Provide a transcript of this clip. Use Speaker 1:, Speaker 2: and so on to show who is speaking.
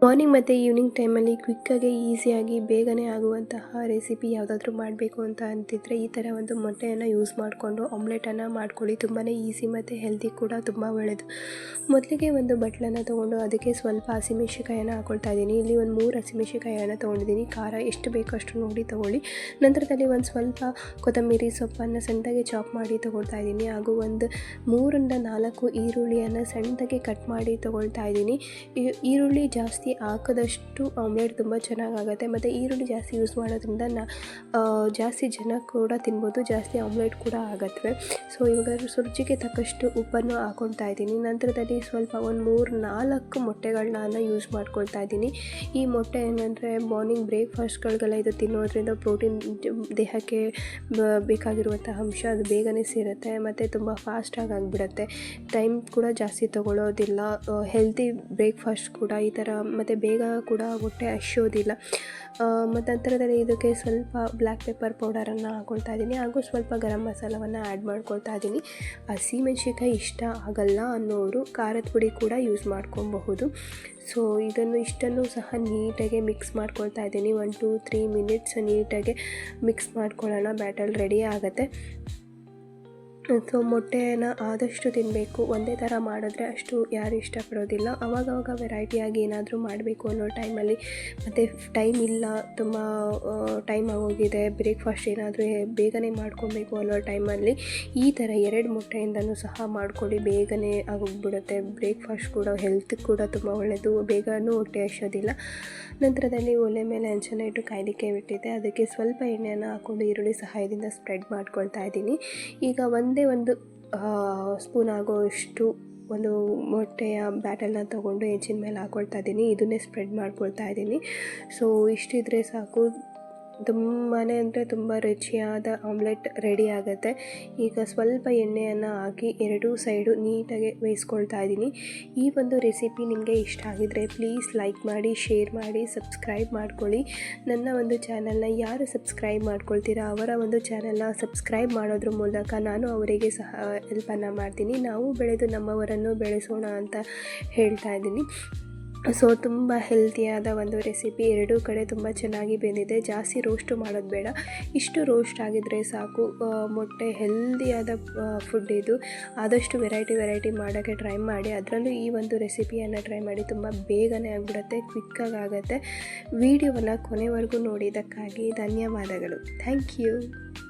Speaker 1: Morning ಮತ್ತು evening ಟೈಮಲ್ಲಿ ಕ್ವಿಕ್ಕಾಗಿ ಈಸಿಯಾಗಿ ಬೇಗನೆ ಆಗುವಂತಹ ರೆಸಿಪಿ ಯಾವುದಾದ್ರೂ ಮಾಡಬೇಕು ಅಂತ ಅಂತಿದ್ರೆ ಈ ಥರ ಒಂದು ಮೊಟ್ಟೆಯನ್ನು ಯೂಸ್ ಮಾಡಿಕೊಂಡು ಆಮ್ಲೆಟನ್ನು ಮಾಡ್ಕೊಳ್ಳಿ. ತುಂಬಾ ಈಸಿ ಮತ್ತು ಹೆಲ್ದಿ ಕೂಡ ತುಂಬ ಒಳ್ಳೆಯದು. ಮೊದಲಿಗೆ ಒಂದು ಬಟ್ಲನ್ನು ತೊಗೊಂಡು ಅದಕ್ಕೆ ಸ್ವಲ್ಪ ಹಸಿಮೆಣಸಿಕಾಯನ್ನು ಹಾಕ್ಕೊಳ್ತಾ ಇದ್ದೀನಿ. ಇಲ್ಲಿ ಒಂದು 3 ಹಸಿಮೆಣಸಿಕಾಯನ್ನು ತೊಗೊಂಡಿದ್ದೀನಿ. ಖಾರ ಎಷ್ಟು ಬೇಕೋ ಅಷ್ಟು ನೋಡಿ ತೊಗೊಳ್ಳಿ. ನಂತರದಲ್ಲಿ ಒಂದು ಸ್ವಲ್ಪ ಕೊತ್ತಂಬರಿ ಸೊಪ್ಪನ್ನು ಸಣ್ಣದಾಗಿ ಚಾಪ್ ಮಾಡಿ ತೊಗೊಳ್ತಾ ಇದ್ದೀನಿ. ಹಾಗೂ ಒಂದು 3ರಿಂದ 4 ಈರುಳ್ಳಿಯನ್ನು ಸಣ್ಣದಾಗಿ ಕಟ್ ಮಾಡಿ ತೊಗೊಳ್ತಾ ಇದ್ದೀನಿ. ಈರುಳ್ಳಿ ಜಾಸ್ತಿ ಹಾಕಿದಷ್ಟು ಆಮ್ಲೆಟ್ ತುಂಬ ಚೆನ್ನಾಗಾಗುತ್ತೆ ಮತ್ತು ಈರುಳ್ಳಿ ಜಾಸ್ತಿ ಯೂಸ್ ಮಾಡೋದ್ರಿಂದ ಜಾಸ್ತಿ ಜನ ಕೂಡ ತಿನ್ಬೋದು, ಜಾಸ್ತಿ ಆಮ್ಲೆಟ್ ಕೂಡ ಆಗುತ್ತೆ. ಸೊ ಇವಾಗ ರುಚಿಗೆ ತಕ್ಕಷ್ಟು ಉಪ್ಪನ್ನು ಹಾಕ್ಕೊಳ್ತಾ ಇದ್ದೀನಿ. ನಂತರದಲ್ಲಿ ಸ್ವಲ್ಪ ಒಂದು 3-4 ಮೊಟ್ಟೆಗಳನ್ನ ಯೂಸ್ ಮಾಡ್ಕೊಳ್ತಾ ಇದ್ದೀನಿ. ಈ ಮೊಟ್ಟೆ ಏನಂದರೆ ಮಾರ್ನಿಂಗ್ ಬ್ರೇಕ್ಫಾಸ್ಟ್ಗಳಿಗೆಲ್ಲ ಇದು ತಿನ್ನೋದ್ರಿಂದ ಪ್ರೋಟೀನ್ ದೇಹಕ್ಕೆ ಬೇಕಾಗಿರುವಂಥ ಅಂಶ ಅದು ಬೇಗನೆ ಸೇರುತ್ತೆ ಮತ್ತು ತುಂಬ ಫಾಸ್ಟಾಗಿ ಆಗಿಬಿಡುತ್ತೆ. ಟೈಮ್ ಕೂಡ ಜಾಸ್ತಿ ತೊಗೊಳ್ಳೋದಿಲ್ಲ. ಹೆಲ್ತಿ ಬ್ರೇಕ್ಫಾಸ್ಟ್ ಕೂಡ ಈ ಥರ ಮತ್ತು ಬೇಗ ಕೂಡ ಹೊಟ್ಟೆ ಹಸಿಯೋದಿಲ್ಲ. ಮತ್ತು ನಂತರದಲ್ಲಿ ಇದಕ್ಕೆ ಸ್ವಲ್ಪ ಬ್ಲ್ಯಾಕ್ ಪೆಪ್ಪರ್ ಪೌಡರನ್ನು ಹಾಕ್ಕೊಳ್ತಾ ಇದ್ದೀನಿ. ಹಾಗೂ ಸ್ವಲ್ಪ ಗರಂ ಮಸಾಲವನ್ನು ಆ್ಯಡ್ ಮಾಡ್ಕೊಳ್ತಾ ಇದ್ದೀನಿ. ಹಸಿಮೆಣ್ಸಿಕಾಯಿ ಇಷ್ಟ ಆಗಲ್ಲ ಅನ್ನೋರು ಖಾರದ ಪುಡಿ ಕೂಡ ಯೂಸ್ ಮಾಡ್ಕೊಬಹುದು. ಸೊ ಇಷ್ಟನ್ನು ಸಹ ನೀಟಾಗಿ ಮಿಕ್ಸ್ ಮಾಡ್ಕೊಳ್ತಾ ಇದ್ದೀನಿ. 1-3 ಮಿನಿಟ್ಸ್ ನೀಟಾಗಿ ಮಿಕ್ಸ್ ಮಾಡ್ಕೊಳ್ಳೋಣ. ಬ್ಯಾಟಲ್ ರೆಡಿ ಆಗುತ್ತೆ. ಸೊ ಮೊಟ್ಟೆಯನ್ನು ಆದಷ್ಟು ತಿನ್ನಬೇಕು. ಒಂದೇ ಥರ ಮಾಡಿದ್ರೆ ಅಷ್ಟು ಯಾರು ಇಷ್ಟಪಡೋದಿಲ್ಲ. ಅವಾಗವಾಗ ವೆರೈಟಿಯಾಗಿ ಏನಾದರೂ ಮಾಡಬೇಕು ಅನ್ನೋ ಟೈಮಲ್ಲಿ ಮತ್ತು ಟೈಮ್ ಇಲ್ಲ, ತುಂಬ ಟೈಮ್ ಆಗೋಗಿದೆ, ಬ್ರೇಕ್ಫಾಸ್ಟ್ ಏನಾದರೂ ಬೇಗನೆ ಮಾಡ್ಕೊಬೇಕು ಅನ್ನೋ ಟೈಮಲ್ಲಿ ಈ ಥರ 2 ಮೊಟ್ಟೆಯಿಂದನೂ ಸಹ ಮಾಡ್ಕೊಳ್ಳಿ. ಬೇಗನೆ ಆಗೋಗ್ಬಿಡುತ್ತೆ. ಬ್ರೇಕ್ಫಾಸ್ಟ್ ಕೂಡ ಹೆಲ್ತ್ ಕೂಡ ತುಂಬ ಒಳ್ಳೆಯದು. ಬೇಗನೂ ಹೊಟ್ಟೆ ಹಸಿಯೋದಿಲ್ಲ. ನಂತರದಲ್ಲಿ ಒಲೆ ಮೇಲೆ ಹಂಚನ್ನು ಇಟ್ಟು ಕಾಯಲಿಕ್ಕೆ ಬಿಟ್ಟಿದ್ದೆ. ಅದಕ್ಕೆ ಸ್ವಲ್ಪ ಎಣ್ಣೆಯನ್ನು ಹಾಕ್ಕೊಂಡು ಈರುಳ್ಳಿ ಸಹಾಯದಿಂದ ಸ್ಪ್ರೆಡ್ ಮಾಡ್ಕೊಳ್ತಾ ಇದ್ದೀನಿ. ಈಗ ಒಂದೇ ಒಂದು ಸ್ಪೂನ್ ಆಗೋಷ್ಟು ಒಂದು ಮೊಟ್ಟೆಯ ಬ್ಯಾಟಲ್ನ ತೊಗೊಂಡು ಹೆಂಚಿನ ಮೇಲೆ ಹಾಕ್ಕೊಳ್ತಾ ಇದ್ದೀನಿ. ಇದನ್ನೇ ಸ್ಪ್ರೆಡ್ ಮಾಡ್ಕೊಳ್ತಾ ಇದ್ದೀನಿ. ಸೊ ಇಷ್ಟಿದ್ರೆ ಸಾಕು. ತುಂಬಾ ಅಂದರೆ ತುಂಬ ರುಚಿಯಾದ ಆಮ್ಲೆಟ್ ರೆಡಿ ಆಗುತ್ತೆ. ಈಗ ಸ್ವಲ್ಪ ಎಣ್ಣೆಯನ್ನು ಹಾಕಿ 2 ಸೈಡು ನೀಟಾಗಿ ಬೇಯಿಸ್ಕೊಳ್ತಾ ಇದ್ದೀನಿ. ಈ ಒಂದು ರೆಸಿಪಿ ನಿಮಗೆ ಇಷ್ಟ ಆಗಿದರೆ ಪ್ಲೀಸ್ ಲೈಕ್ ಮಾಡಿ, ಶೇರ್ ಮಾಡಿ, ಸಬ್ಸ್ಕ್ರೈಬ್ ಮಾಡ್ಕೊಳ್ಳಿ. ನನ್ನ ಒಂದು ಚಾನಲ್ನ ಯಾರು ಸಬ್ಸ್ಕ್ರೈಬ್ ಮಾಡ್ಕೊಳ್ತೀರಾ ಅವರ ಒಂದು ಚಾನಲ್ನ ಸಬ್ಸ್ಕ್ರೈಬ್ ಮಾಡೋದ್ರ ಮೂಲಕ ನಾನು ಅವರಿಗೆ ಸಹ ಹೆಲ್ಪನ್ನು ಮಾಡ್ತೀನಿ. ನಾವು ಬೆಳೆದು ನಮ್ಮವರನ್ನು ಬೆಳೆಸೋಣ ಅಂತ ಹೇಳ್ತಾ ಇದ್ದೀನಿ. ಸೊ ತುಂಬ ಹೆಲ್ತಿಯಾದ ಒಂದು ರೆಸಿಪಿ. 2 ಕಡೆ ತುಂಬ ಚೆನ್ನಾಗಿ ಬೆಂದಿದೆ. ಜಾಸ್ತಿ ರೋಸ್ಟು ಮಾಡೋದು ಬೇಡ, ಇಷ್ಟು ರೋಸ್ಟ್ ಆಗಿದ್ದರೆ ಸಾಕು. ಮೊಟ್ಟೆ ಹೆಲ್ದಿಯಾದ ಫುಡ್ ಇದು. ಆದಷ್ಟು ವೆರೈಟಿ ಮಾಡೋಕ್ಕೆ ಟ್ರೈ ಮಾಡಿ. ಅದರಲ್ಲೂ ಈ ಒಂದು ರೆಸಿಪಿಯನ್ನು ಟ್ರೈ ಮಾಡಿ. ತುಂಬ ಬೇಗನೆ ಆಗಿಬಿಡುತ್ತೆ, ಕ್ವಿಕ್ಕಾಗಿ ಆಗುತ್ತೆ. ವಿಡಿಯೋವನ್ನು ಕೊನೆವರೆಗೂ ನೋಡಿದ್ದಕ್ಕಾಗಿ ಧನ್ಯವಾದಗಳು. Thank you.